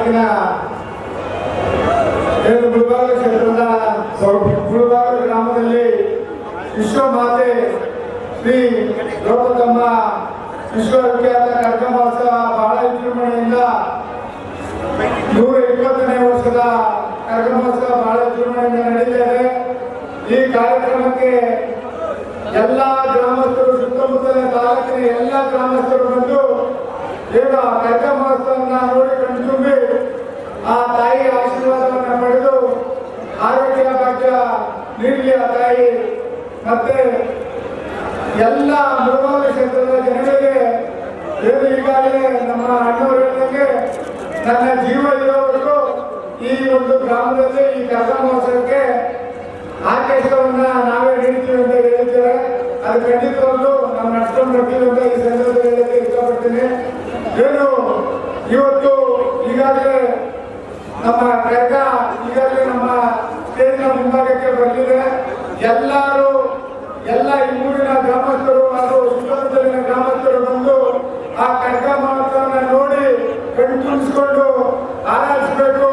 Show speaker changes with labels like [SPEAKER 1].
[SPEAKER 1] ತಾಲೂಕಿನ ಮುಳಬಾಗ ಕ್ಷೇತ್ರದ ಮುಳಬಾಗ ಗ್ರಾಮದಲ್ಲಿ ವಿಶ್ವಮಾತೆ ಶ್ರೀ ದ್ರೌಪದಮ್ಮ ವಿಶ್ವವಿಖ್ಯಾತ ಕನಕ ಮಹೋತ್ಸವ ಬಹಳ ವಿಜೃಂಭಣೆಯಿಂದ 120ನೇ ವರ್ಷದ ಕನಕ ಮಹೋತ್ಸವ ಬಹಳ ವಿಜೃಂಭಣೆಯಿಂದ ನಡೀತಾ ಇದೆ. ಈ ಕಾರ್ಯಕ್ರಮಕ್ಕೆ ಎಲ್ಲ ಗ್ರಾಮಸ್ಥರು, ಸುತ್ತಮುತ್ತಲಿನ ತಾಲೂಕಿನ ಎಲ್ಲ ಗ್ರಾಮಸ್ಥರು ಬಂದು ಈಗ ಕನಕ ಮಹೋತ್ಸವನ್ನ ನೋಡಿ ಕಣ್ತುಂಬಿ ಆ ತಾಯಿ ಆಶೀರ್ವಾದವನ್ನು ಪಡೆದು ಆರೋಗ್ಯ ಭಾಗ್ಯ ನೀಡಲಿ ಆ ತಾಯಿ. ಮತ್ತೆ ಎಲ್ಲ ಮುಳಬಾಗ ಕ್ಷೇತ್ರದ ಜನರಿಗೆ ಈಗಾಗಲೇ ನಮ್ಮ ಅಣ್ಣವರು ಹೇಳಿದಂಗೆ ನನ್ನ ಜೀವ ಇರೋವರೆಗೂ ಈ ಒಂದು ಗ್ರಾಮದಲ್ಲಿ ಈ ಕನಕ ಮಹೋತ್ಸವಕ್ಕೆ ಆದೇಶವನ್ನ ನಾವೇ ನೀಡ್ತೀವಿ ಅಂತ ಹೇಳಿದ್ದಾರೆ. ಅದು ಖಂಡಿತವಾಗ್ಲೂ ನಾವು ನಡ್ಸ್ಕೊಂಡು ಬರ್ತೀವಿ ಅಂತ ಈ ಸಂದರ್ಭದಲ್ಲಿ ಹೇಳಕ್ಕೆ ಇಷ್ಟಪಡ್ತೀನಿ. ಏನು ಇವತ್ತು ಈಗಾಗಲೇ ನಮ್ಮ ಕನಕ ಈಗಾಗಲೇ ನಮ್ಮ ಸ್ಟೇಜ್ನ ಮುಂಭಾಗಕ್ಕೆ ಬಂದಿದೆ. ಎಲ್ಲರೂ ಎಲ್ಲ ಈ ಊರಿನ ಗ್ರಾಮಸ್ಥರು ಹಾಗೂ ಸುತ್ತಮುತ್ತಲಿನ ಗ್ರಾಮಸ್ಥರು ಬಂದು ಆ ಕನಕ ಮಹೋತ್ಸವನ ನೋಡಿ ಕಣ್ತುಂಬಿಸಿಕೊಂಡು ಆರಾಧಿಸಬೇಕು.